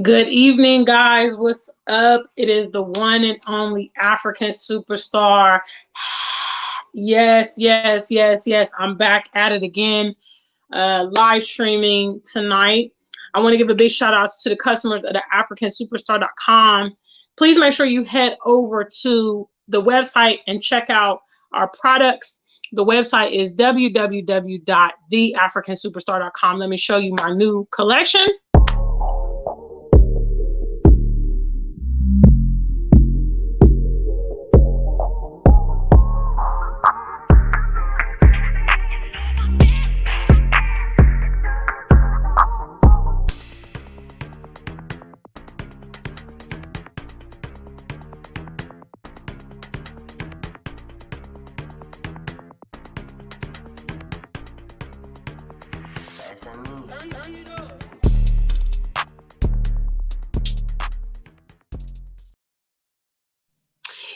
Good evening, guys. What's up? It is the one and only African superstar. Yes. I'm back at it again, live streaming tonight. I want to give a big shout out to the customers at the Afrikansuperstar.com. Please make sure you head over to the website and check out our products. The website is www.theafrikansuperstar.com. Let me show you my new collection.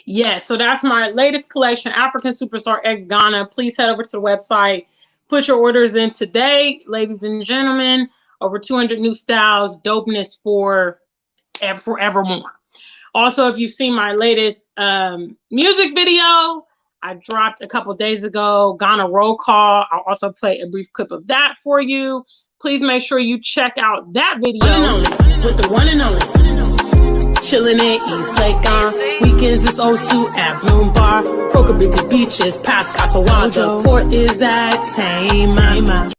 Yes, so that's my latest collection, African Superstar X Ghana. Please head over to the website. Put your orders in today, ladies and gentlemen. Over 200 new styles, dopeness forevermore. Also, if you've seen my latest music video, I dropped a couple days ago, Ghana Roll Call. I'll also play a brief clip of that for you. Please make sure you check out that video. One and only, with the one and only. Chillin' in East Lake on weekends, it's Osu at Bloom Bar. Crocobitty beaches, past Casawajo. Port is at Tama.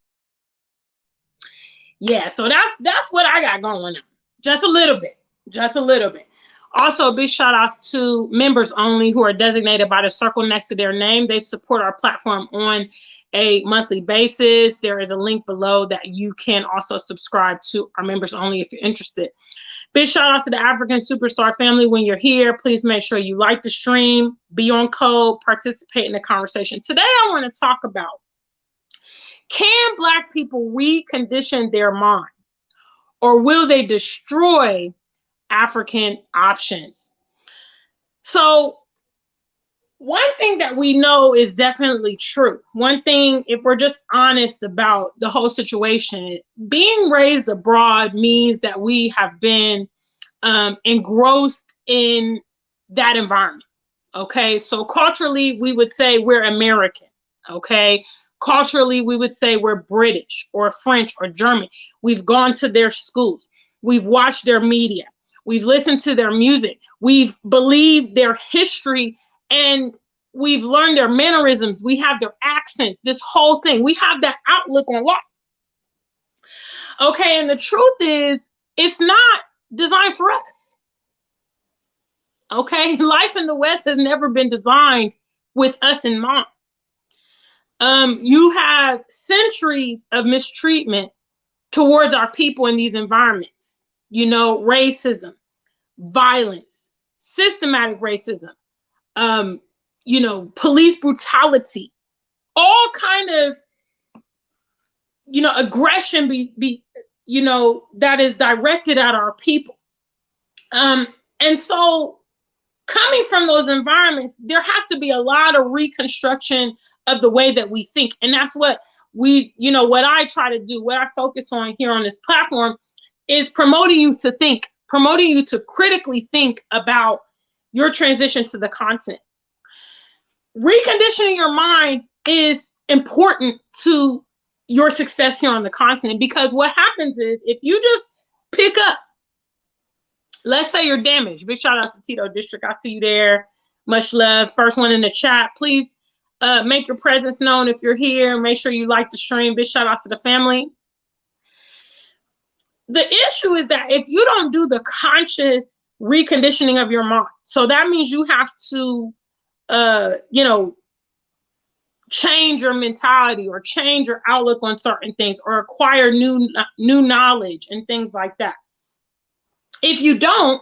Yeah, so that's what I got going on. Just a little bit. Also, big shout outs to members only who are designated by the circle next to their name. They support our platform on a monthly basis. There is a link below that you can also subscribe to our members only if you're interested. Big shout out to the African Superstar family. When you're here, please make sure you like the stream, be on code, participate in the conversation. Today, I want to talk about, can Black people recondition their mind, or will they destroy African options? So one thing that we know is definitely true. One thing, if we're just honest about the whole situation, being raised abroad means that we have been engrossed in that environment. Okay, so culturally, we would say we're American. Okay, culturally, we would say we're British or French or German. We've gone to their schools. We've watched their media. We've listened to their music. We've believed their history, and we've learned their mannerisms. We have their accents, this whole thing. We have that outlook on life. Okay, and the truth is, it's not designed for us. Okay, life in the West has never been designed with us in mind. You have centuries of mistreatment towards our people in these environments. You know, racism, violence, systematic racism, you know, police brutality, all kind of, you know, aggression you know, that is directed at our people. And so coming from those environments, there has to be a lot of reconstruction of the way that we think. And that's what you know, what I try to do, what I focus on here on this platform is promoting you to think, promoting you to critically think about your transition to the continent. Reconditioning your mind is important to your success here on the continent, because what happens is, if you just pick up, let's say you're damaged. Big shout out to Tito District. I see you there. Much love. First one in the chat. Please make your presence known if you're here. Make sure you like the stream. Big shout out to the family. The issue is that if you don't do the conscious reconditioning of your mind, so that means you have to, you know, change your mentality or change your outlook on certain things or acquire new knowledge and things like that. If you don't,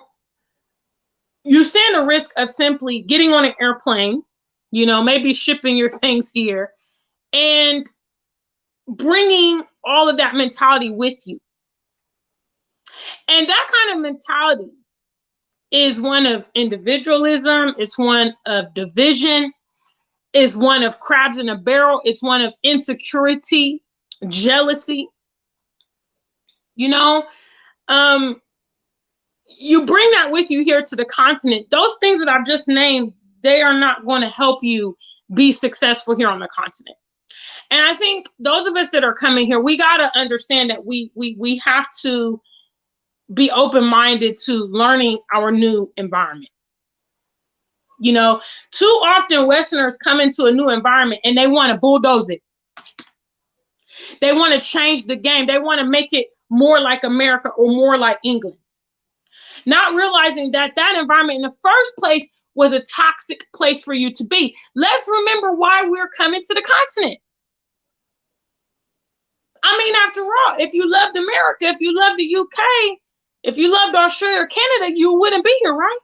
you stand a risk of simply getting on an airplane, you know, maybe shipping your things here and bringing all of that mentality with you. And that kind of mentality is one of individualism, it's one of division, is one of crabs in a barrel, it's one of insecurity, jealousy. You know, you bring that with you here to the continent. Those things that I've just named, they are not going to help you be successful here on the continent. And I think those of us that are coming here, we got to understand that we have to be open-minded to learning our new environment. You know, too often Westerners come into a new environment and they want to bulldoze it. They want to change the game. They want to make it more like America or more like England. Not realizing that that environment in the first place was a toxic place for you to be. Let's remember why we're coming to the continent. I mean, after all, if you loved America, if you loved the UK, if you loved Australia or Canada, you wouldn't be here, right?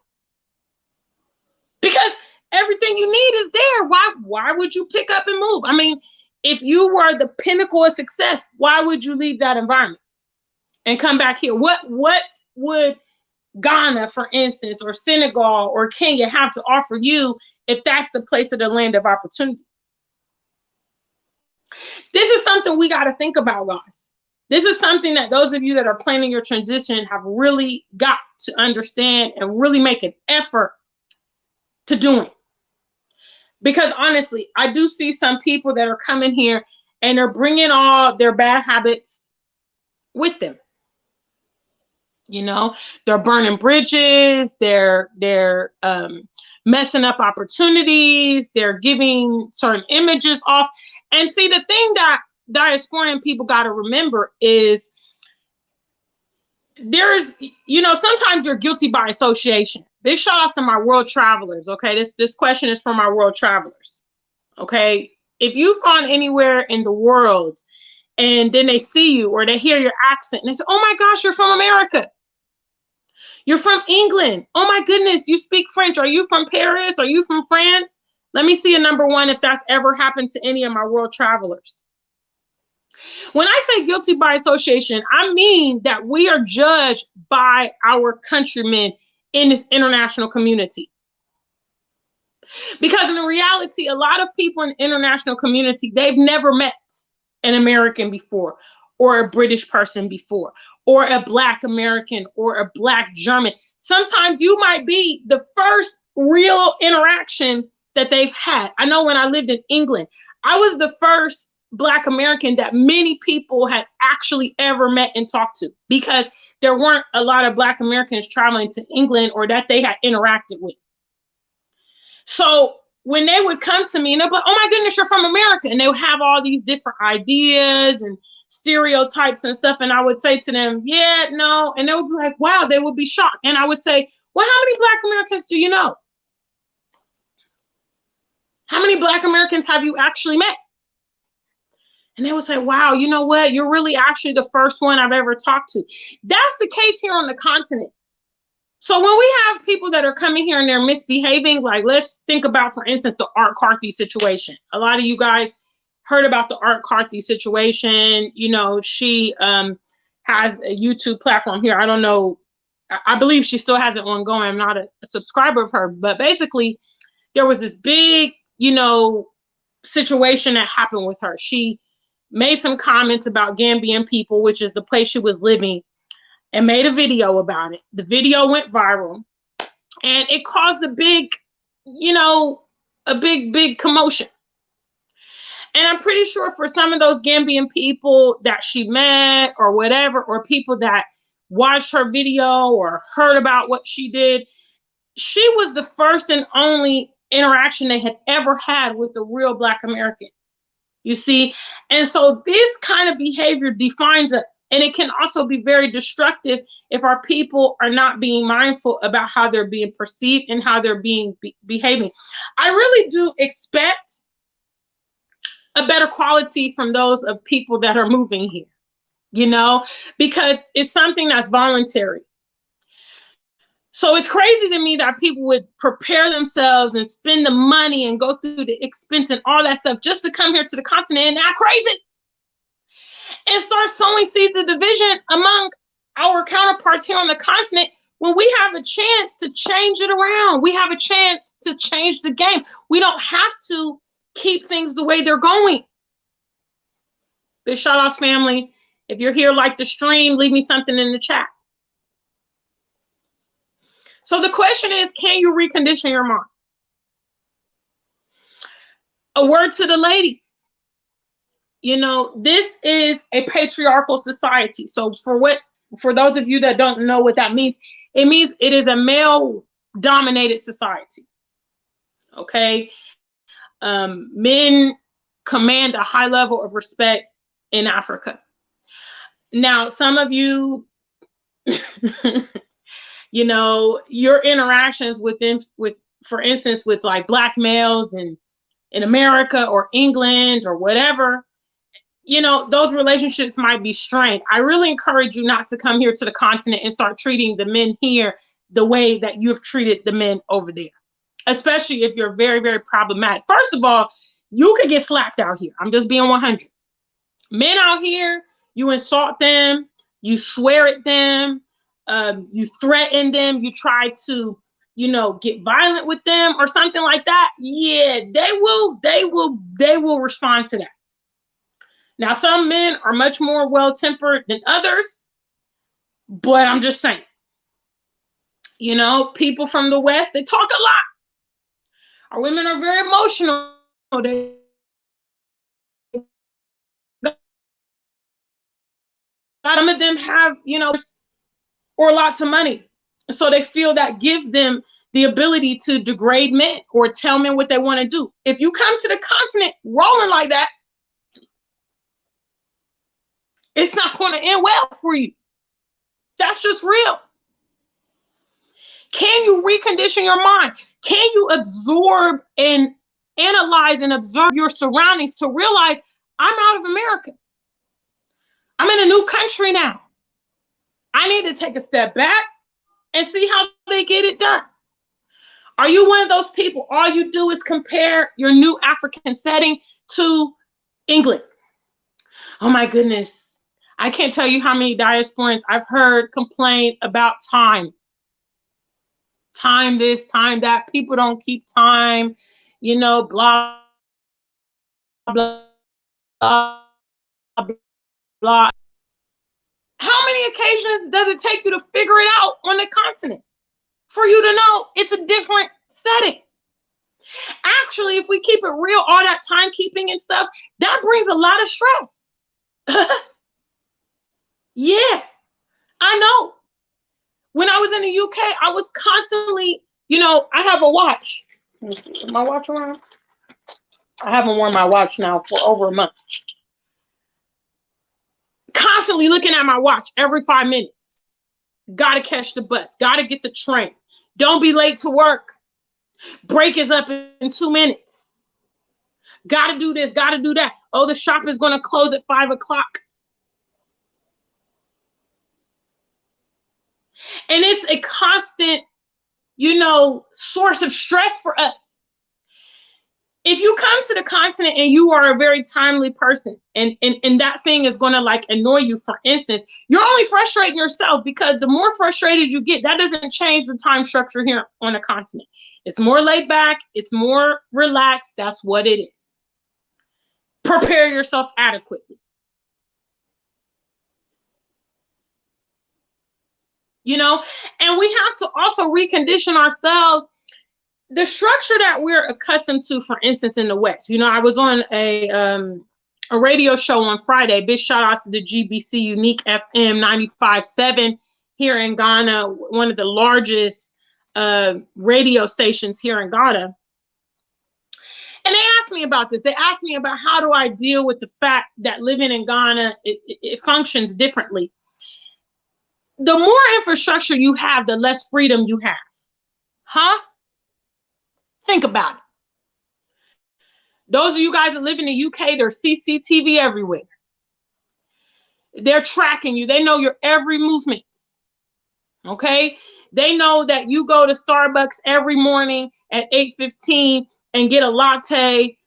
Because everything you need is there. Why would you pick up and move? I mean, if you were the pinnacle of success, why would you leave that environment and come back here? What would Ghana, for instance, or Senegal or Kenya have to offer you if that's the place of the land of opportunity? This is something we got to think about, guys. This is something that those of you that are planning your transition have really got to understand and really make an effort to doing. Because honestly, I do see some people that are coming here and they're bringing all their bad habits with them. You know, they're burning bridges, they're messing up opportunities, they're giving certain images off. And see, the thing that diasporan people got to remember is there's, you know, sometimes you're guilty by association. Big shout outs to my world travelers. Okay, this question is from my world travelers. Okay, if you've gone anywhere in the world and then they see you or they hear your accent and they say, oh my gosh, you're from America. You're from England. Oh my goodness, you speak French. Are you from Paris? Are you from France? Let me see a number one if that's ever happened to any of my world travelers. When I say guilty by association, I mean that we are judged by our countrymen in this international community. Because in reality, a lot of people in the international community, they've never met an American before, or a British person before, or a Black American, or a Black German. Sometimes you might be the first real interaction that they've had. I know when I lived in England, I was the first Black American that many people had actually ever met and talked to, because there weren't a lot of Black Americans traveling to England or that they had interacted with. So when they would come to me and they'd be like, oh my goodness, you're from America. And they would have all these different ideas and stereotypes and stuff. And I would say to them, yeah, no. And they would be like, wow, they would be shocked. And I would say, well, how many Black Americans do you know? How many Black Americans have you actually met? And they would say, wow, you know what? You're really actually the first one I've ever talked to. That's the case here on the continent. So when we have people that are coming here and they're misbehaving, like let's think about, for instance, the Art Carthy situation. A lot of you guys heard about the Art Carthy situation. You know, she has a YouTube platform here. I don't know. I believe she still has it ongoing. I'm not a subscriber of her. But basically, there was this big, you know, situation that happened with her. She made some comments about Gambian people, which is the place she was living, and made a video about it. The video went viral and it caused a big, you know, a big commotion. And I'm pretty sure for some of those Gambian people that she met or whatever, or people that watched her video or heard about what she did, she was the first and only interaction they had ever had with a real Black American. You see, and so this kind of behavior defines us, and it can also be very destructive if our people are not being mindful about how they're being perceived and how they're behaving. I really do expect a better quality from those of people that are moving here, you know, because it's something that's voluntary. So it's crazy to me that people would prepare themselves and spend the money and go through the expense and all that stuff just to come here to the continent and act crazy and start sowing seeds of division among our counterparts here on the continent when we have a chance to change it around. We have a chance to change the game. We don't have to keep things the way they're going. Big shout outs, family. If you're here, like the stream, leave me something in the chat. So the question is, can you recondition your mind? A word to the ladies. You know, this is a patriarchal society. So for those of you that don't know what that means, it means it is a male dominated society. Okay. Men command a high level of respect in Africa. Now, some of you, you know, your interactions with, for instance, with like Black males in America or England or whatever, you know, those relationships might be strained. I really encourage you not to come here to the continent and start treating the men here the way that you've treated the men over there, especially if you're very, very problematic. First of all, you could get slapped out here. I'm just being 100. Men out here, you insult them, you swear at them, you threaten them, you try to, you know, get violent with them or something like that. Yeah, they will respond to that. Now, some men are much more well-tempered than others, but I'm just saying, you know, people from the West, they talk a lot. Our women are very emotional. Some of them have, you know, or lots of money. So they feel that gives them the ability to degrade men or tell men what they want to do. If you come to the continent rolling like that, it's not going to end well for you. That's just real. Can you recondition your mind? Can you absorb and analyze and observe your surroundings to realize I'm out of America? I'm in a new country now. I need to take a step back and see how they get it done. Are you one of those people? All you do is compare your new African setting to England. Oh my goodness. I can't tell you how many diasporans I've heard complain about time. Time this, time that. People don't keep time, you know, blah, blah, blah, blah. How many occasions does it take you to figure it out on the continent for you to know it's a different setting? Actually, if we keep it real, all that timekeeping and stuff, that brings a lot of stress. Yeah, I know. When I was in the UK, I was constantly, you know, I have a watch. Is my watch around? I haven't worn my watch now for over a month. Constantly looking at my watch every 5 minutes. Gotta catch the bus. Gotta get the train. Don't be late to work. Break is up in 2 minutes. Gotta do this. Gotta do that. Oh, the shop is gonna close at 5 o'clock. And it's a constant, you know, source of stress for us. If you come to the continent and you are a very timely person and that thing is going to like annoy you, for instance, you're only frustrating yourself, because the more frustrated you get, that doesn't change the time structure here on the continent. It's more laid back. It's more relaxed. That's what it is. Prepare yourself adequately. You know, and we have to also recondition ourselves. The structure that we're accustomed to, for instance, in the West. You know, I was on a radio show on Friday. Big shout out to the GBC Unique FM 95.7 here in Ghana, one of the largest radio stations here in Ghana. And they asked me about this. They asked me about how do I deal with the fact that living in Ghana, it functions differently. The more infrastructure you have, the less freedom you have. Huh? Think about it. Those of you guys that live in the UK, there's CCTV everywhere. They're tracking you. They know your every movement. Okay? They know that you go to Starbucks every morning at 8:15 and get a latte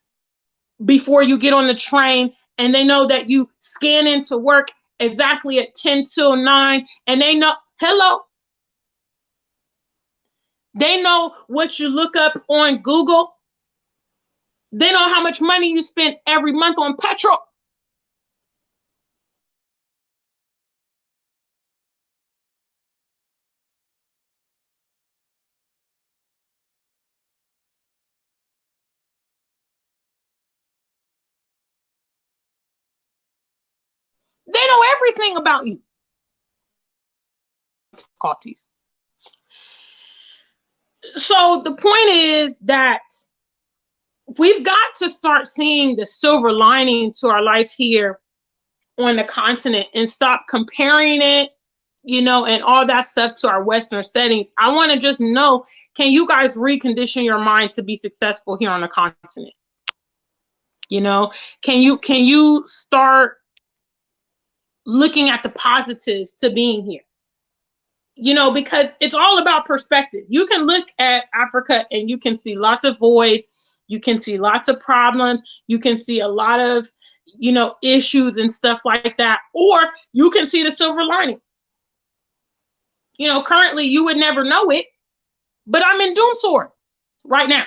before you get on the train. And they know that you scan into work exactly at 10 till 9. And they know, hello. They know what you look up on Google. They know how much money you spend every month on petrol. They know everything about you. Difficulties. So the point is that we've got to start seeing the silver lining to our life here on the continent and stop comparing it, you know, and all that stuff to our Western settings. I want to just know, can you guys recondition your mind to be successful here on the continent? You know, can you start looking at the positives to being here? You know, because it's all about perspective. You can look at Africa and you can see lots of voids. You can see lots of problems. You can see a lot of, you know, issues and stuff like that. Or you can see the silver lining. You know, currently you would never know it, but I'm in Doomsword right now.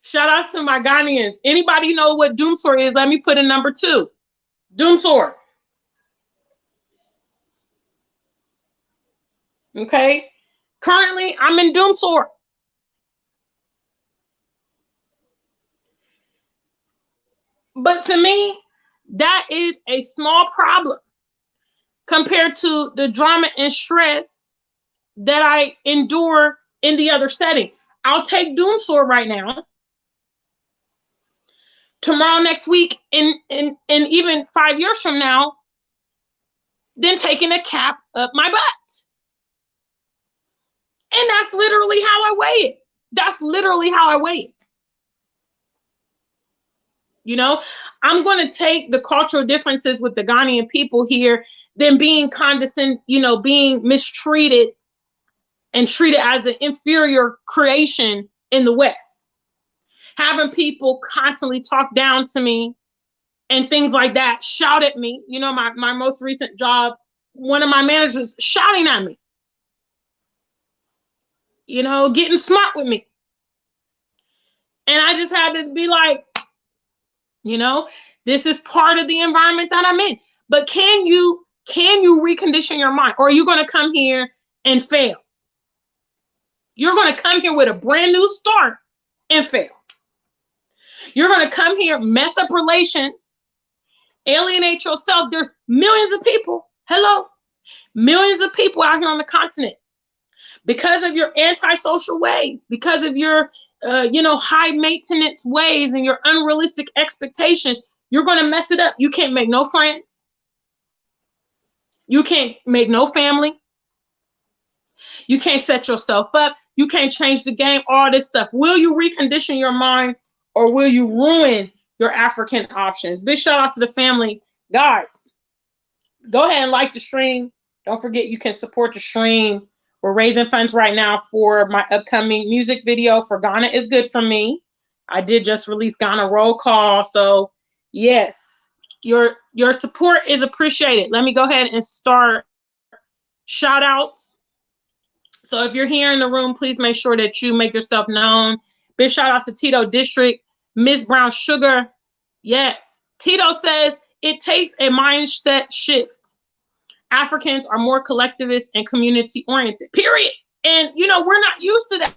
Shout out to my Ghanaians. Anybody know what Doomsword is? Let me put in number 2. Doomsword. Okay. Currently, I'm in Doomsword. But to me, that is a small problem compared to the drama and stress that I endure in the other setting. I'll take Doomsword right now. Tomorrow, next week, and even 5 years from now, then taking a cap up my butt. And that's literally how I weigh it. That's literally how I weigh it. You know, I'm going to take the cultural differences with the Ghanaian people here, than being condescending, you know, being mistreated and treated as an inferior creation in the West. Having people constantly talk down to me and things like that, shout at me. You know, my most recent job, one of my managers shouting at me, you know, getting smart with me. And I just had to be like, you know, this is part of the environment that I'm in. But can you recondition your mind? Or are you going to come here and fail? You're going to come here with a brand new start and fail. You're going to come here, mess up relations, alienate yourself. There's millions of people. Hello. Millions of people out here on the continent. Because of your antisocial ways, because of your, you know, high maintenance ways and your unrealistic expectations, you're going to mess it up. You can't make no friends. You can't make no family. You can't set yourself up. You can't change the game, all this stuff. Will you recondition your mind, or will you ruin your African options? Big shout outs to the family. Guys, go ahead and like the stream. Don't forget you can support the stream. We're raising funds right now for my upcoming music video for Ghana is Good for Me. I did just release Ghana Roll Call. So yes, your support is appreciated. Let me go ahead and start shout outs. So if you're here in the room, please make sure that you make yourself known. Big shout outs to Tito District, Miss Brown Sugar. Yes, Tito says it takes a mindset shift. Africans are more collectivist and community oriented, period. And, you know, we're not used to that.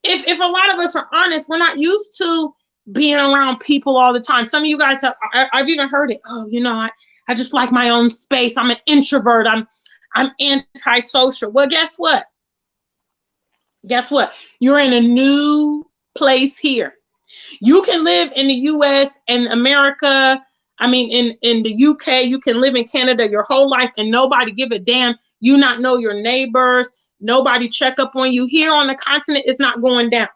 If a lot of us are honest, we're not used to being around people all the time. Some of you guys have, I've even heard it. Oh, you know, I just like my own space. I'm an introvert. I'm antisocial. Well, guess what? Guess what? You're in a new place here. You can live in the US and America. I mean, in the UK, you can live in Canada your whole life and nobody give a damn. You not know your neighbors. Nobody check up on you. Here on the continent, it's not going down.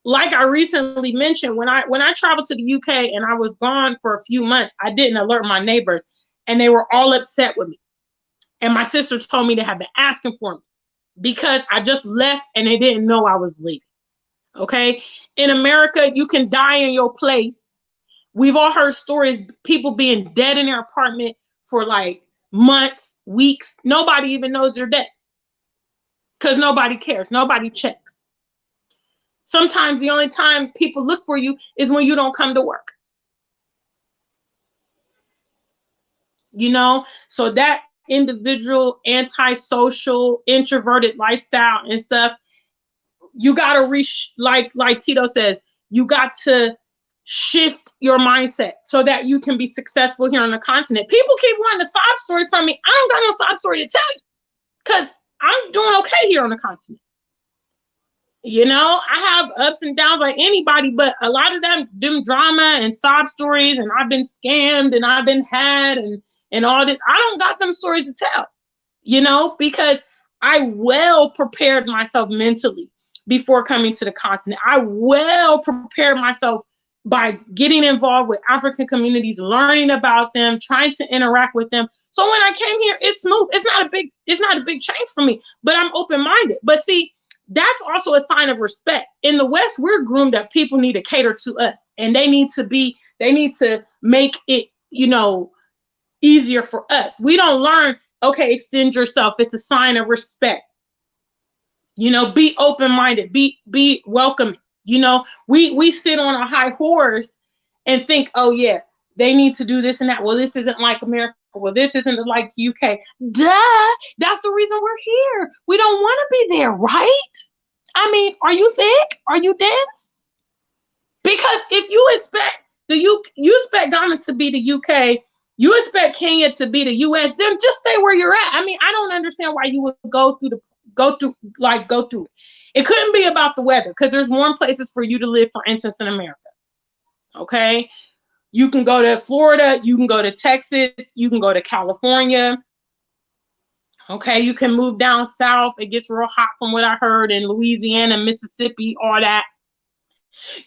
Like I recently mentioned, when I traveled to the UK and I was gone for a few months, I didn't alert my neighbors and they were all upset with me. And my sister told me they had been asking for me because I just left and they didn't know I was leaving. Okay. In America, you can die in your place. We've all heard stories, people being dead in their apartment for like months, weeks. Nobody even knows they're dead because nobody cares. Nobody checks. Sometimes the only time people look for you is when you don't come to work. You know, so that individual, antisocial, introverted lifestyle and stuff, you got to reach, like Tito says, you got to shift your mindset so that you can be successful here on the continent. People keep wanting a sob story from me. I don't got no sob story to tell you because I'm doing okay here on the continent. You know, I have ups and downs like anybody, but a lot of them drama and sob stories, and I've been scammed and I've been had and all this. I don't got them stories to tell, you know, because I well prepared myself mentally before coming to the continent. I well prepared myself by getting involved with African communities, learning about them, trying to interact with them. So when I came here, it's smooth. It's not a big change for me, but I'm open-minded. But see, that's also a sign of respect. In the West, we're groomed that people need to cater to us, and they need to make it, you know, easier for us. We don't learn, okay, extend yourself. It's a sign of respect. You know, be open-minded, be welcoming. You know, we sit on a high horse and think, oh yeah, they need to do this and that. Well, this isn't like America. Well, this isn't like UK. Duh. That's the reason we're here. We don't want to be there, right? I mean, are you thick? Are you dense? Because if you expect you expect Ghana to be the UK, you expect Kenya to be the US, then just stay where you're at. I mean, I don't understand why you would go through it. It couldn't be about the weather because there's warm places for you to live, for instance, in America. Okay. You can go to Florida, you can go to Texas, you can go to California. Okay, you can move down south. It gets real hot from what I heard in Louisiana, Mississippi, all that.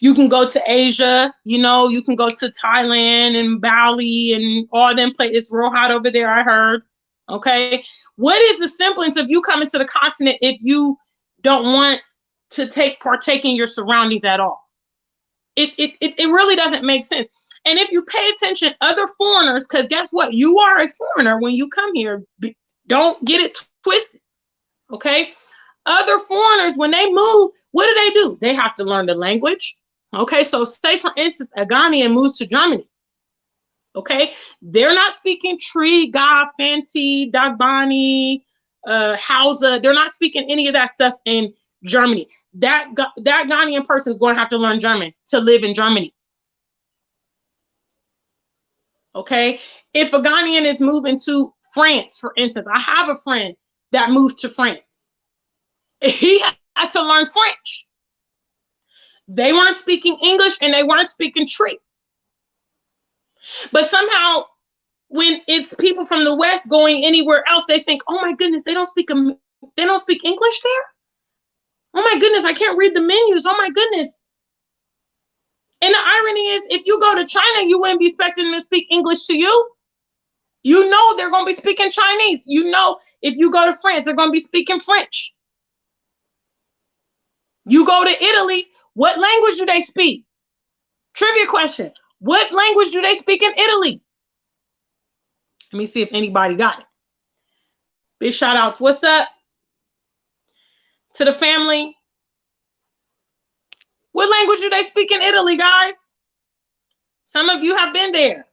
You can go to Asia, you know, you can go to Thailand and Bali and all them places. It's real hot over there, I heard. Okay. What is the semblance of you coming to the continent if you don't want to partake in your surroundings at all? It really doesn't make sense. And if you pay attention, other foreigners, because guess what? You are a foreigner when you come here. Don't get it twisted, okay? Other foreigners, when they move, what do? They have to learn the language, okay? So say, for instance, a Ghanaian moves to Germany, okay? They're not speaking Tree, Ga, Fanti, Dagbani, Hausa. They're not speaking any of that stuff in Germany. That Ghanaian person is going to have to learn German to live in Germany. Okay, if a Ghanaian is moving to France, for instance, I have a friend that moved to France. He had to learn French. They weren't speaking English and they weren't speaking Tree. But somehow, when it's people from the West going anywhere else, they think, "Oh my goodness, they don't speak English there. Oh my goodness, I can't read the menus. Oh my goodness." And the irony is, if you go to China, you wouldn't be expecting them to speak English to you. You know they're going to be speaking Chinese. You know, if you go to France, they're going to be speaking French. You go to Italy, what language do they speak? Trivia question. What language do they speak in Italy? Let me see if anybody got it. Big shout outs. What's up to the family? What language do they speak in Italy, guys? Some of you have been there.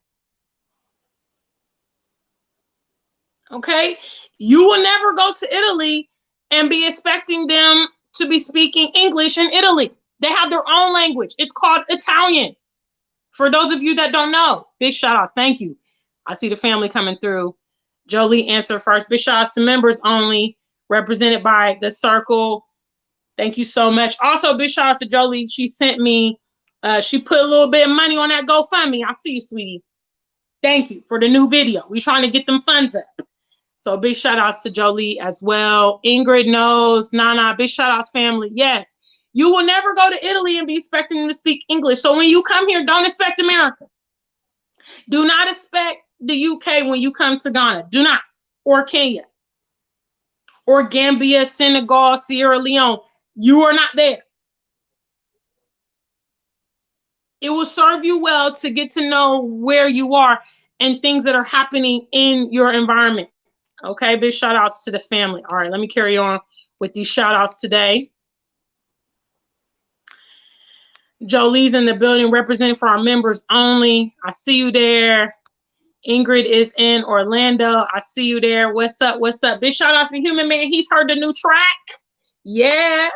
Okay? You will never go to Italy and be expecting them to be speaking English in Italy. They have their own language. It's called Italian. For those of you that don't know, big shout outs. Thank you. I see the family coming through. Jolie, answer first. Big shout outs to members only, represented by the Circle. Thank you so much. Also, big shout out to Jolie. She sent me, she put a little bit of money on that GoFundMe. I see you, sweetie. Thank you for the new video. We're trying to get them funds up. So big shout outs to Jolie as well. Ingrid knows. Nana, big shout outs, family. Yes, you will never go to Italy and be expecting them to speak English. So when you come here, don't expect America. Do not expect the UK when you come to Ghana. Do not. Or Kenya. Or Gambia, Senegal, Sierra Leone. You are not there. It will serve you well to get to know where you are and things that are happening in your environment. Okay, big shout outs to the family. All right, let me carry on with these shout outs today. Jolie's in the building, representing for our members only. I see you there. Ingrid is in Orlando. I see you there. What's up? What's up? Big shout outs to Human Man. He's heard the new track. Yeah.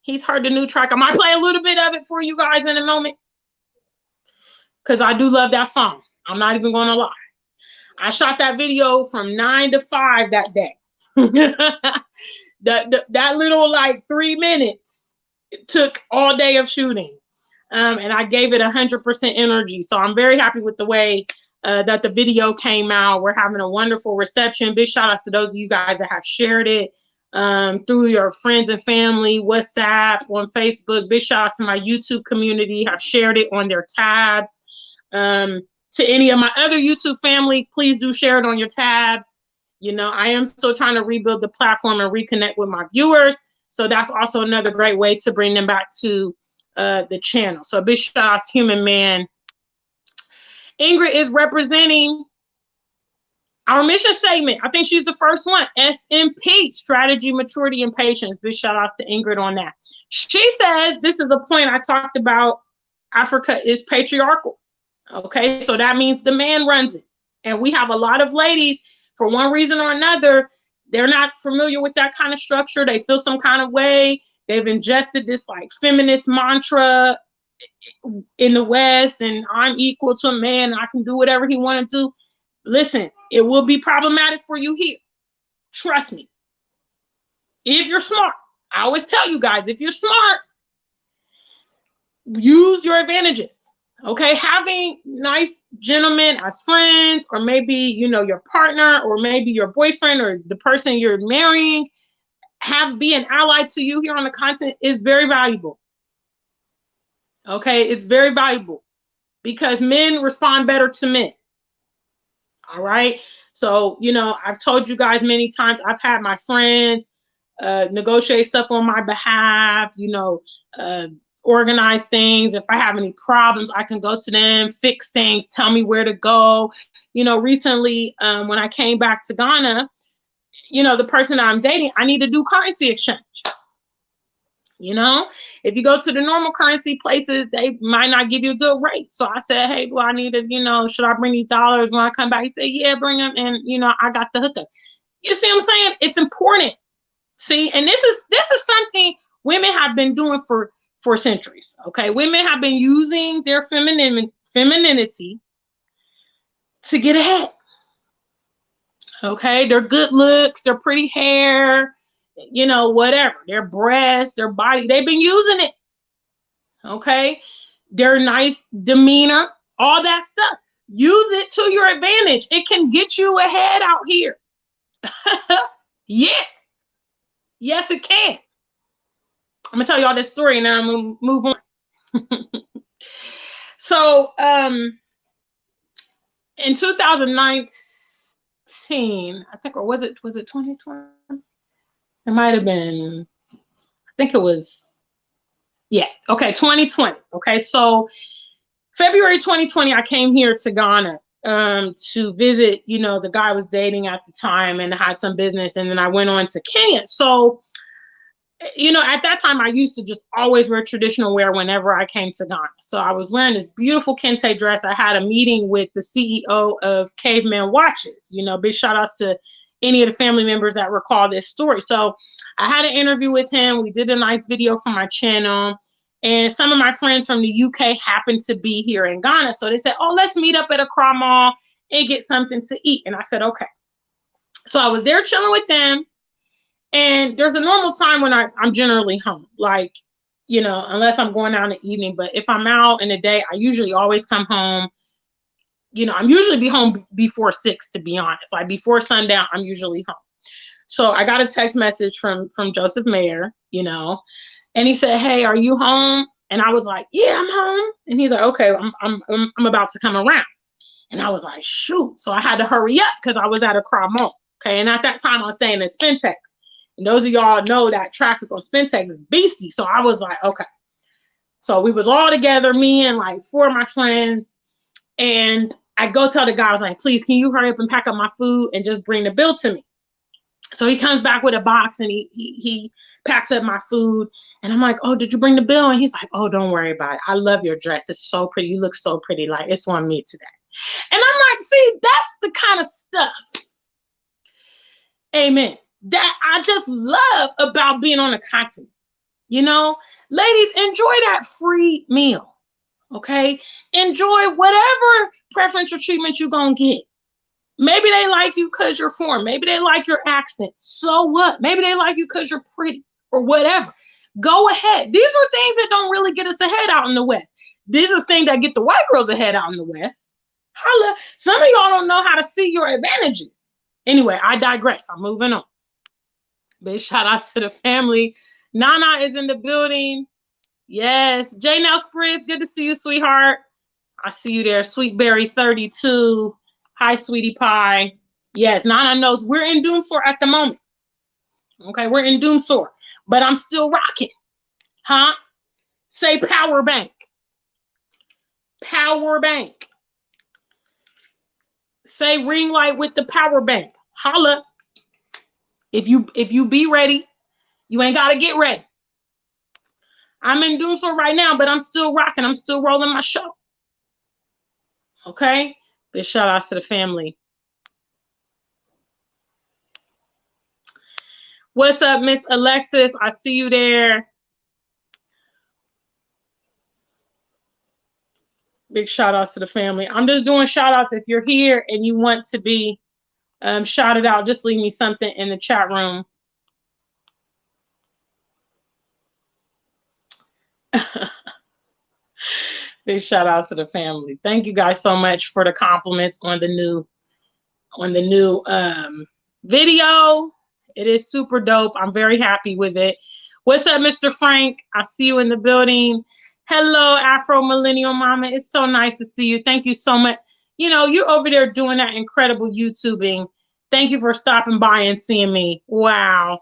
He's heard the new track. I might play a little bit of it for you guys in a moment. because I do love that song. I'm not even going to lie. I shot that video from 9 to 5 that day. that little like 3 minutes took all day of shooting. And I gave it 100% energy. So I'm very happy with the way that the video came out. We're having a wonderful reception. Big shout outs to those of you guys that have shared it through your friends and family, WhatsApp, on Facebook. Big shout outs to my YouTube community, have shared it on their tabs. To any of my other YouTube family, please do share it on your tabs. You know, I am still trying to rebuild the platform and reconnect with my viewers. So that's also another great way to bring them back to the channel. So big shout outs, Human Man. Ingrid is representing our mission statement. I think she's the first one. SMP, strategy, maturity, and patience. Big shout outs to Ingrid on that. She says, this is a point I talked about. Africa is patriarchal. Okay, so that means the man runs it. And we have a lot of ladies, for one reason or another, they're not familiar with that kind of structure. They feel some kind of way. They've ingested this like feminist mantra in the West, and I'm equal to a man, and I can do whatever he want to do. Listen, it will be problematic for you here. Trust me. If you're smart, I always tell you guys, if you're smart, use your advantages. Okay, having nice gentlemen as friends, or maybe, you know, your partner, or maybe your boyfriend, or the person you're marrying, be an ally to you here on the content is very valuable. Okay, it's very valuable because men respond better to men. All right, so, you know, I've told you guys many times, I've had my friends negotiate stuff on my behalf, you know, organize things. If I have any problems, I can go to them, fix things, tell me where to go. You know, recently, when I came back to Ghana, you know, the person I'm dating, I need to do currency exchange. You know, if you go to the normal currency places, they might not give you a good rate. So I said, hey, well, I need to, you know, should I bring these dollars when I come back? He said, yeah, bring them. And, you know, I got the hookup. You see what I'm saying? It's important. See, and this is something women have been doing for centuries. Okay, women have been using their femininity to get ahead. Okay, their good looks, their pretty hair, you know, whatever, their breasts, their body, they've been using it. Okay, their nice demeanor, all that stuff. Use it to your advantage. It can get you ahead out here. Yeah. Yes, it can. I'm gonna tell y'all this story and then I'm gonna move on. So in 2019, I think, or was it 2020? It might have been, I think it was, yeah, okay, 2020. Okay, so February 2020, I came here to Ghana to visit, you know, the guy I was dating at the time, and had some business, and then I went on to Kenya. So, you know, at that time, I used to just always wear traditional wear whenever I came to Ghana. So I was wearing this beautiful kente dress. I had a meeting with the CEO of Caveman Watches. You know, big shout outs to any of the family members that recall this story. So I had an interview with him. We did a nice video for my channel. And some of my friends from the UK happened to be here in Ghana. So they said, oh, let's meet up at Accra Mall and get something to eat. And I said, okay. So I was there chilling with them. And there's a normal time when I'm generally home, like, you know, unless I'm going out in the evening. But if I'm out in the day, I usually always come home. You know, I'm usually be home before 6, to be honest. Like before sundown, I'm usually home. So I got a text message from Joseph Mayer, you know, and he said, hey, are you home? And I was like, yeah, I'm home. And he's like, okay, I'm about to come around. And I was like, shoot. So I had to hurry up because I was at Accra Mall. Okay. And at that time I was staying in Spintex. And those of y'all know that traffic on Spintex is beastie. So I was like, okay. So we was all together, me and like 4 of my friends. And I go tell the guy, I was like, please, can you hurry up and pack up my food and just bring the bill to me? So he comes back with a box and he packs up my food. And I'm like, oh, did you bring the bill? And he's like, oh, don't worry about it. I love your dress. It's so pretty. You look so pretty. Like, it's on me today. And I'm like, see, that's the kind of stuff, amen, that I just love about being on a continent. You know, ladies, enjoy that free meal. Okay? Enjoy whatever preferential treatment you're going to get. Maybe they like you because you're foreign. Maybe they like your accent. So what? Maybe they like you because you're pretty or whatever. Go ahead. These are things that don't really get us ahead out in the West. These are things that get the white girls ahead out in the West. Holla. Some of y'all don't know how to see your advantages. Anyway, I digress. I'm moving on. Big shout out to the family. Nana is in the building. Yes. J Nell Spritz, good to see you, sweetheart. I see you there. Sweet Berry 32. Hi, sweetie pie. Yes, Nana knows we're in Doomsor at the moment. Okay, we're in Doomsor, but I'm still rocking. Huh? Say power bank. Power bank. Say ring light with the power bank. Holla. If you be ready, you ain't gotta get ready. I'm in Doomsor right now, but I'm still rocking. I'm still rolling my show. Okay? Big shout outs to the family. What's up, Miss Alexis? I see you there. Big shout outs to the family. I'm just doing shout outs. If you're here and you want to be shouted out, just leave me something in the chat room. Big shout out to the family. Thank you guys so much for the compliments on the new video. It is super dope. I'm very happy with it. What's up, Mr. Frank? I see you in the building. Hello, Afro Millennial Mama. It's so nice to see you. Thank you so much. You know, you're over there doing that incredible YouTubing. Thank you for stopping by and seeing me. Wow.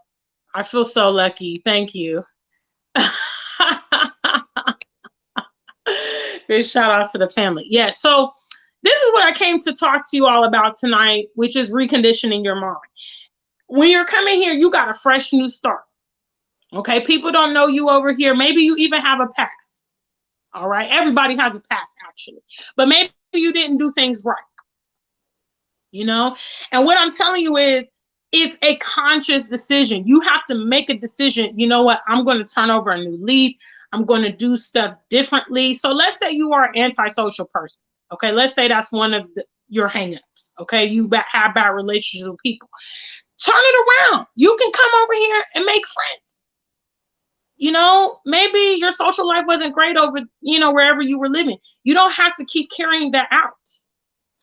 I feel so lucky. Thank you. Big shout outs to the family. Yeah, so this is what I came to talk to you all about tonight, which is reconditioning your mind. When you're coming here, you got a fresh new start. Okay, people don't know you over here. Maybe you even have a past. All right, everybody has a past actually, but maybe you didn't do things right. You know, and what I'm telling you is it's a conscious decision. You have to make a decision. You know what? I'm going to turn over a new leaf. I'm going to do stuff differently. So let's say you are an antisocial person. Okay, let's say that's one of your hangups. Okay, you have bad relationships with people. Turn it around. You can come over here and make friends. You know, maybe your social life wasn't great over, you know, wherever you were living. You don't have to keep carrying that out.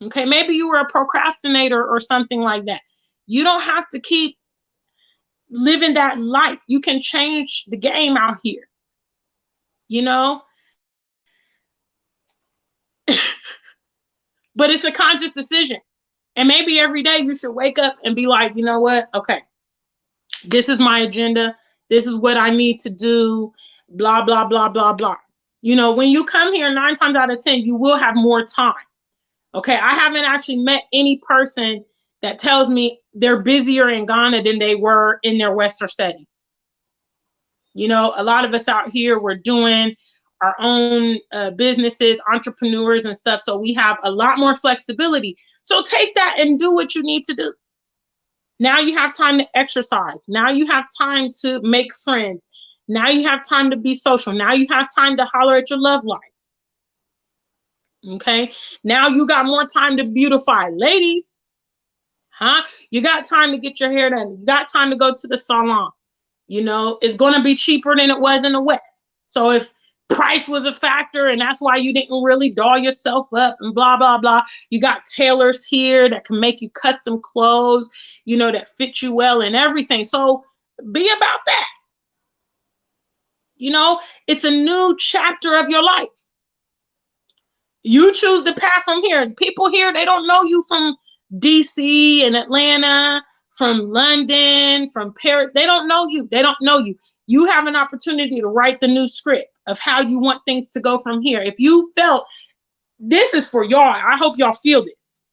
Okay, maybe you were a procrastinator or something like that. You don't have to keep living that life. You can change the game out here. You know? But it's a conscious decision. And maybe every day you should wake up and be like, you know what? Okay, this is my agenda. This is what I need to do. Blah, blah, blah, blah, blah. You know, when you come here, 9 times out of 10, you will have more time. Okay, I haven't actually met any person that tells me they're busier in Ghana than they were in their Western setting. You know, a lot of us out here, we're doing our own businesses, entrepreneurs and stuff. So we have a lot more flexibility. So take that and do what you need to do. Now you have time to exercise. Now you have time to make friends. Now you have time to be social. Now you have time to holler at your love life. Okay. Now you got more time to beautify. Ladies, huh? You got time to get your hair done. You got time to go to the salon. You know, it's going to be cheaper than it was in the West. So if price was a factor and that's why you didn't really doll yourself up and blah, blah, blah, you got tailors here that can make you custom clothes, you know, that fit you well and everything. So be about that. You know, it's a new chapter of your life. You choose the path from here. People here, they don't know you from DC and Atlanta, from London, from Paris. They don't know you. They don't know you. You have an opportunity to write the new script of how you want things to go from here. If you felt, this is for y'all, I hope y'all feel this.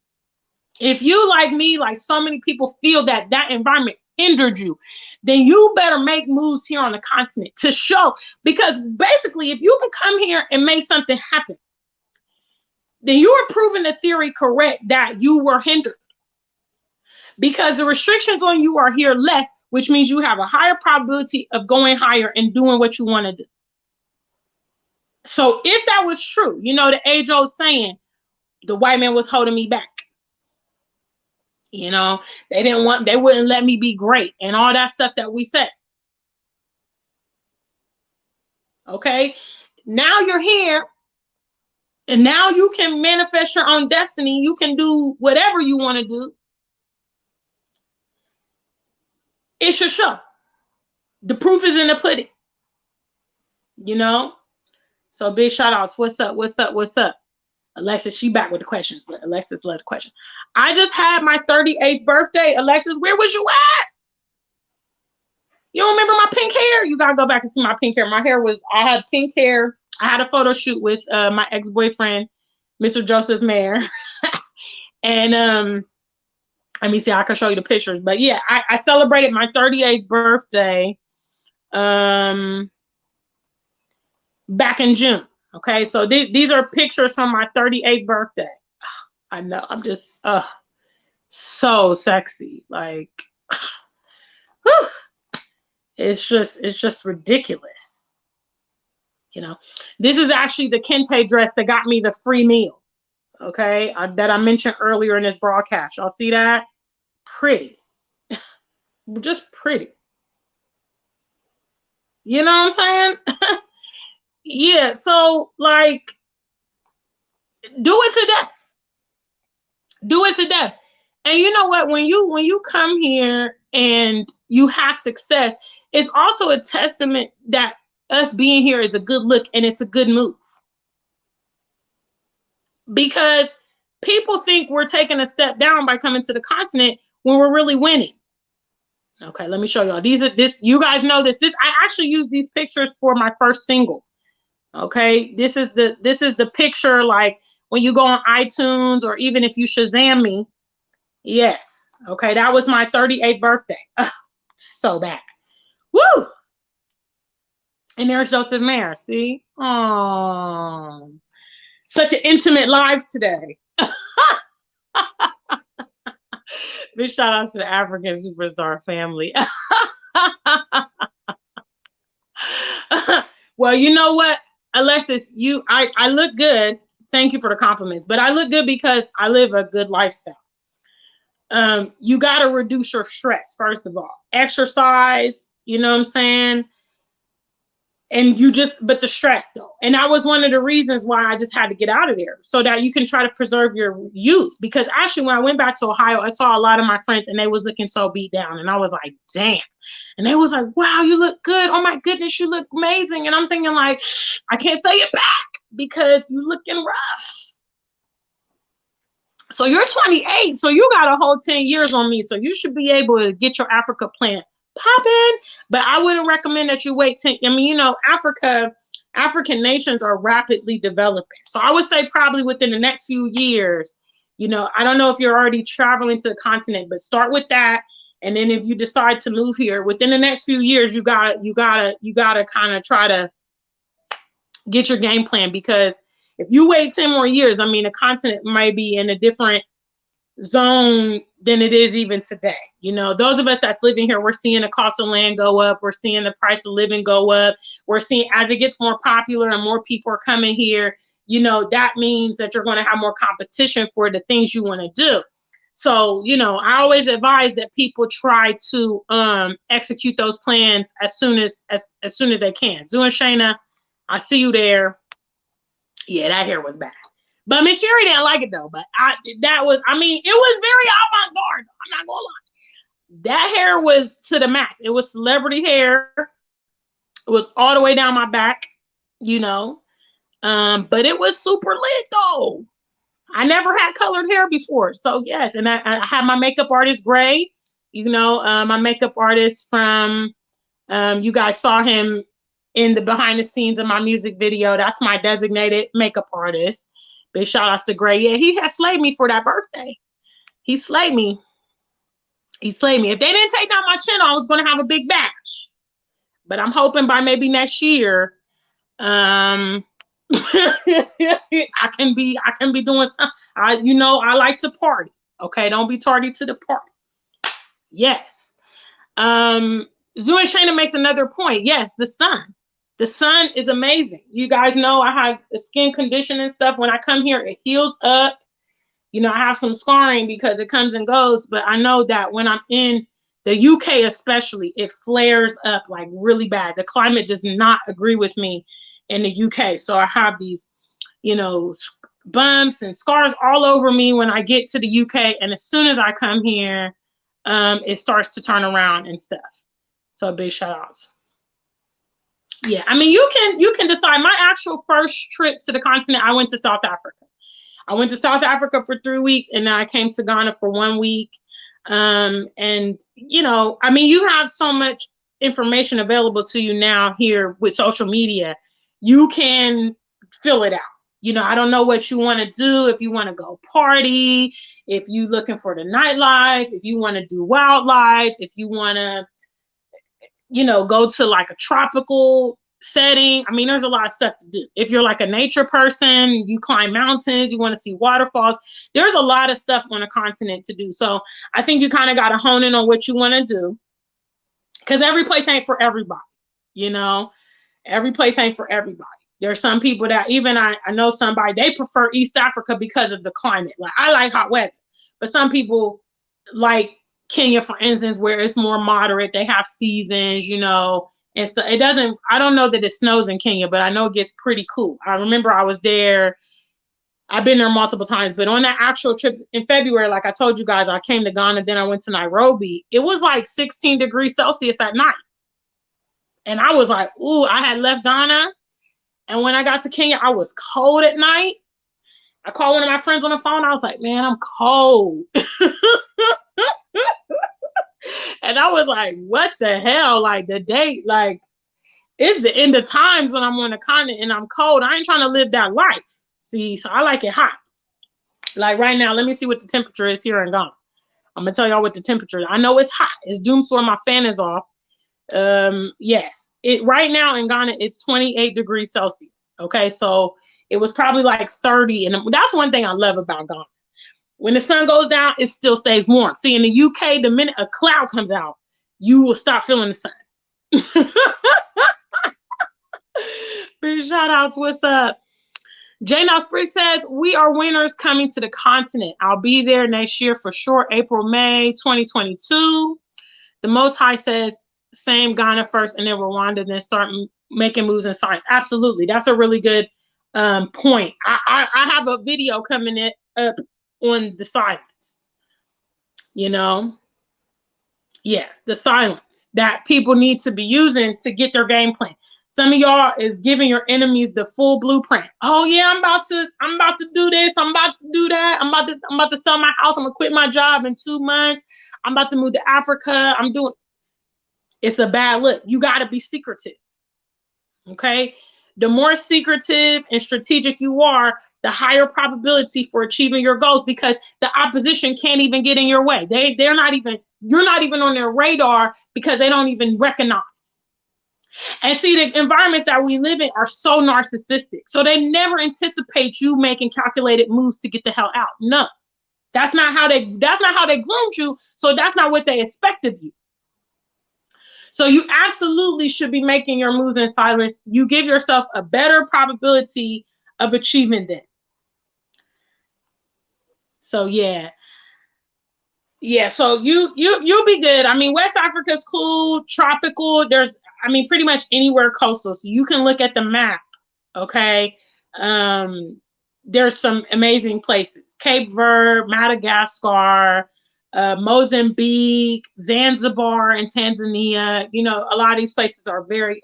If you, like me, like so many people, feel that that environment hindered you, then you better make moves here on the continent to show. Because basically, if you can come here and make something happen, then you are proving the theory correct that you were hindered. Because the restrictions on you are here less, which means you have a higher probability of going higher and doing what you want to do. So if that was true, you know, the age-old saying, the white man was holding me back. You know, they wouldn't let me be great and all that stuff that we said. Okay, now you're here and now you can manifest your own destiny. You can do whatever you want to do. It's your show. The proof is in the pudding. You know? So big shout outs. What's up? What's up? What's up? Alexis, she back with the questions. But Alexis loved the question. I just had my 38th birthday. Alexis, where was you at? You don't remember my pink hair? You gotta go back and see my pink hair. I had pink hair. I had a photo shoot with my ex-boyfriend, Mr. Joseph Mayer. And let me see, I can show you the pictures. But yeah, I celebrated my 38th birthday back in June. Okay, so these are pictures from my 38th birthday. I know, I'm just so sexy. Like, whew, it's just ridiculous. You know, this is actually the kente dress that got me the free meal. Okay, that I mentioned earlier in this broadcast. Y'all see that? Pretty. Just pretty. You know what I'm saying? Yeah, so like, do it to death. Do it to death. And you know what? When you come here and you have success, it's also a testament that us being here is a good look and it's a good move. Because people think we're taking a step down by coming to the continent when we're really winning. Okay, let me show y'all. You guys know this. I actually used these pictures for my first single. Okay, this is the picture, like when you go on iTunes or even if you Shazam me. Yes. Okay, that was my 38th birthday. Ugh, so bad. Woo! And there's Joseph Mayer. See? Oh, such an intimate live today. Big shout out to the Afrikansuperstar family. Well, you know what, Alexis, I look good. Thank you for the compliments, but I look good because I live a good lifestyle. You got to reduce your stress, first of all. Exercise, you know what I'm saying? And but the stress though. And that was one of the reasons why I just had to get out of there, so that you can try to preserve your youth. Because actually when I went back to Ohio, I saw a lot of my friends and they was looking so beat down. And I was like, damn. And they was like, wow, you look good. Oh my goodness, you look amazing. And I'm thinking like, I can't say it back because you looking rough. So you're 28. So you got a whole 10 years on me. So you should be able to get your Africa plan popping, but I wouldn't recommend that you wait 10. I mean, you know, African nations are rapidly developing. So I would say probably within the next few years, you know, I don't know if you're already traveling to the continent, but start with that. And then if you decide to move here within the next few years, you gotta kind of try to get your game plan, because if you wait 10 more years, I mean, the continent might be in a different zone than it is even today. You know, those of us that's living here, we're seeing the cost of land go up. We're seeing the price of living go up. We're seeing as it gets more popular and more people are coming here, you know, that means that you're going to have more competition for the things you want to do. So, you know, I always advise that people try to execute those plans as soon as they can. Zoo and Shayna, I see you there. Yeah, that hair was bad. But Miss Sherry didn't like it though. But it was very avant-garde. I'm not gonna lie. That hair was to the max. It was celebrity hair. It was all the way down my back, you know. But it was super lit though. I never had colored hair before. So yes, and I had my makeup artist Gray, you know, my makeup artist from you guys saw him in the behind the scenes of my music video. That's my designated makeup artist. Big shout outs to Gray. Yeah, he had slayed me for that birthday. He slayed me. He slayed me. If they didn't take down my chin, I was going to have a big bash. But I'm hoping by maybe next year, I can be doing something. I like to party. Okay, don't be tardy to the party. Yes. Zoo and Shayna makes another point. Yes, the sun. The sun is amazing. You guys know I have a skin condition and stuff. When I come here, it heals up. You know, I have some scarring because it comes and goes, but I know that when I'm in the UK especially, it flares up like really bad. The climate does not agree with me in the UK. So I have these, you know, bumps and scars all over me when I get to the UK. And as soon as I come here, it starts to turn around and stuff. So big shout outs. Yeah, I mean, you can decide. My actual first trip to the continent, I went to South Africa. I went to South Africa for 3 weeks, and then I came to Ghana for 1 week. And, you know, I mean, you have so much information available to you now here with social media. You can fill it out. You know, I don't know what you want to do. If you want to go party, if you're looking for the nightlife, if you want to do wildlife, if you want to, you know, go to like a tropical setting. I mean, there's a lot of stuff to do. If you're like a nature person, you climb mountains, you want to see waterfalls, there's a lot of stuff on the continent to do. So I think you kind of got to hone in on what you want to do, because every place ain't for everybody. You know, every place ain't for everybody. There's some people that even I know somebody, they prefer East Africa because of the climate. Like, I like hot weather, but some people like Kenya, for instance, where it's more moderate. They have seasons, you know, and so it doesn't, I don't know that it snows in Kenya, but I know it gets pretty cool. I remember I was there, I've been there multiple times, but on that actual trip in February, like I told you guys, I came to Ghana, then I went to Nairobi. It was like 16 degrees Celsius at night. And I was like, ooh, I had left Ghana. And when I got to Kenya, I was cold at night. I called one of my friends on the phone. I was like, man, I'm cold. And I was like, what the hell? Like, the date, like, it's the end of times when I'm on the continent and I'm cold. I ain't trying to live that life. See, so I like it hot. Like right now, let me see what the temperature is here in Ghana. I'm gonna tell y'all what the temperature is. I know it's hot. It's doomsday. My fan is off. Yes, it right now in Ghana it's 28 degrees Celsius. Okay, so it was probably like 30, and that's one thing I love about Ghana. When the sun goes down, it still stays warm. See, in the UK, the minute a cloud comes out, you will stop feeling the sun. Big shout outs. What's up? Jane Osprey says, we are winners coming to the continent. I'll be there next year for sure, April, May 2022. The Most High says, same Ghana first and then Rwanda, then start making moves in science. Absolutely. That's a really good point. I have a video coming up on the silence, you know? Yeah, the silence that people need to be using to get their game plan. Some of y'all is giving your enemies the full blueprint. Oh yeah, I'm about to do this. I'm about to do that. I'm about to sell my house. I'm gonna quit my job in 2 months. I'm about to move to Africa. It's a bad look. You got to be secretive. Okay. The more secretive and strategic you are, the higher probability for achieving your goals, because the opposition can't even get in your way. You're not even on their radar because they don't even recognize. And see, the environments that we live in are so narcissistic. So they never anticipate you making calculated moves to get the hell out. No, that's not how they groomed you. So that's not what they expect of you. So you absolutely should be making your moves in silence. You give yourself a better probability of achieving them. So yeah. Yeah, so you'll be good. I mean, West Africa's cool, tropical. Pretty much anywhere coastal. So you can look at the map, okay? There's some amazing places. Cape Verde, Madagascar, Mozambique, Zanzibar in Tanzania. You know, a lot of these places are very,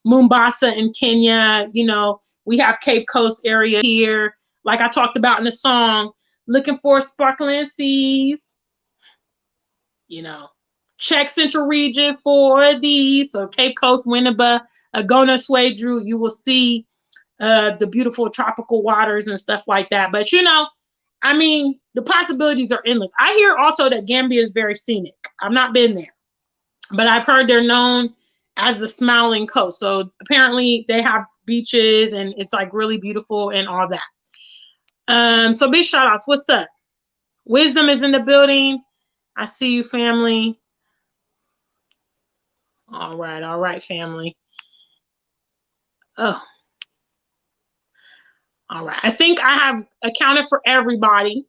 Mombasa in Kenya. You know, we have Cape Coast area here. Like I talked about in the song, looking for sparkling seas. You know, check Central Region for these. So Cape Coast, Winneba, Agona, Swedru, you will see the beautiful tropical waters and stuff like that. But, you know, I mean, the possibilities are endless. I hear also that Gambia is very scenic. I've not been there, but I've heard they're known as the Smiling Coast. So apparently they have beaches and it's like really beautiful and all that. So big shout outs. What's up? Wisdom is in the building. I see you, family. All right, family. Oh, all right. I think I have accounted for everybody.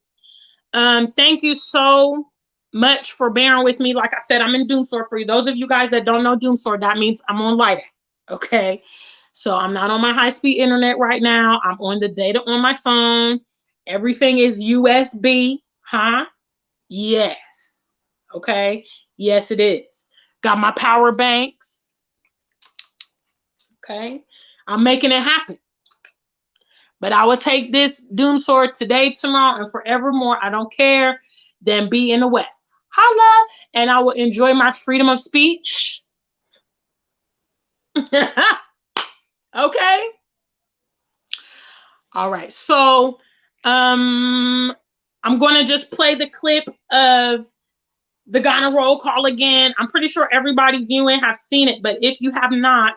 Thank you so much for bearing with me. Like I said, I'm in Doomsor. For those of you guys that don't know Doomsor, that means I'm on Light App. Okay. So I'm not on my high-speed internet right now. I'm on the data on my phone. Everything is USB. Huh? Yes. Okay. Yes, it is. Got my power banks. Okay. I'm making it happen. But I will take this Doomsor today, tomorrow, and forevermore. I don't care. Than be in the West. Holla. And I will enjoy my freedom of speech. Okay. All right. So I'm going to just play the clip of the Ghana roll call again. I'm pretty sure everybody viewing have seen it, but if you have not,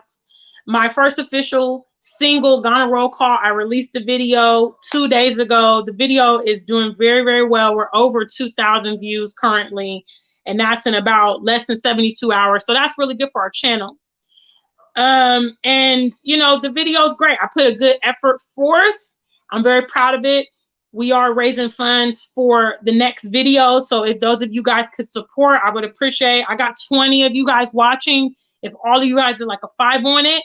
my first official single Ghana roll call, I released the video 2 days ago. The video is doing very, very well. We're over 2,000 views currently, and that's in about less than 72 hours. So that's really good for our channel. And you know, the video is great. I put a good effort forth. I'm very proud of it. We are raising funds for the next video. So if those of you guys could support, I would appreciate. I got 20 of you guys watching. If all of you guys are like a 5 on it,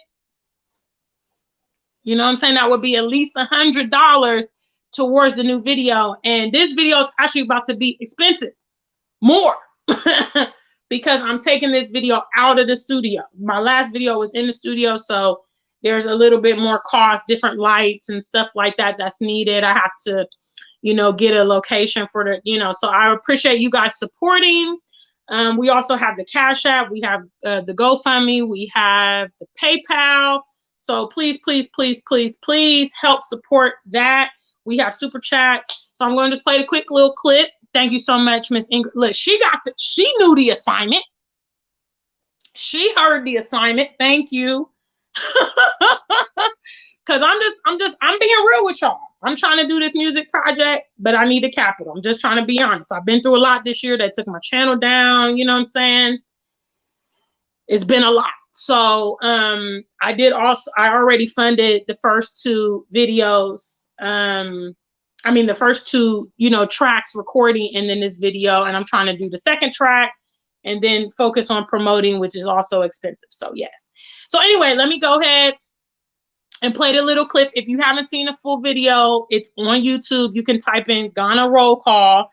you know what I'm saying? That would be at least $100 towards the new video. And this video is actually about to be expensive. More. Because I'm taking this video out of the studio. My last video was in the studio, so there's a little bit more cost, different lights and stuff like that that's needed. I have to, you know, get a location for the, you know, so I appreciate you guys supporting. We also have the Cash App. We have the GoFundMe. We have the PayPal. So please, please, please, please, please help support that. We have super chats. So I'm going to just play the quick little clip. Thank you so much, Miss Ingrid. Look, she knew the assignment. She heard the assignment. Thank you. Cause I'm being real with y'all. I'm trying to do this music project, but I need the capital. I'm just trying to be honest. I've been through a lot this year that took my channel down. You know what I'm saying? It's been a lot. So I already funded the first 2 videos. The first 2, you know, tracks recording, and then this video, and I'm trying to do the second track and then focus on promoting, which is also expensive. So yes. So anyway, let me go ahead and play the little clip. If you haven't seen the full video, it's on YouTube. You can type in Ghana roll call,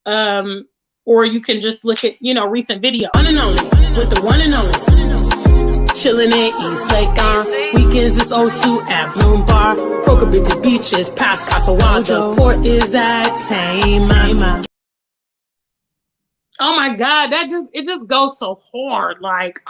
or you can just look at, you know, recent videos. One and only, with the one and only. Chillin' in East Lake on weekends, it's Osu at Bloom Bar. Crocobit beaches, past Casawal. The port is at Tama. Oh my God, it just goes so hard. Like,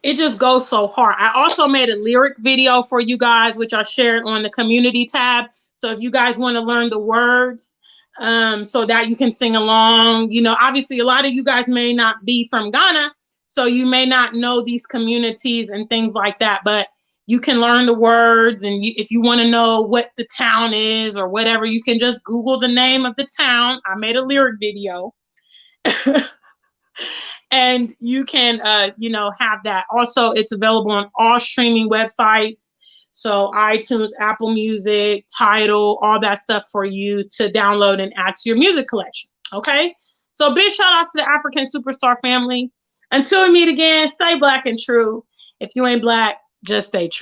it just goes so hard. I also made a lyric video for you guys, which I shared on the community tab. So if you guys want to learn the words, so that you can sing along, you know, obviously a lot of you guys may not be from Ghana, so you may not know these communities and things like that, but you can learn the words. And if you want to know what the town is or whatever, you can just Google the name of the town. I made a lyric video. And you can, you know, have that. Also, it's available on all streaming websites. So iTunes, Apple Music, Tidal, all that stuff for you to download and add to your music collection. Okay? So big shout outs to the African Superstar family. Until we meet again, stay black and true. If you ain't black, just stay true.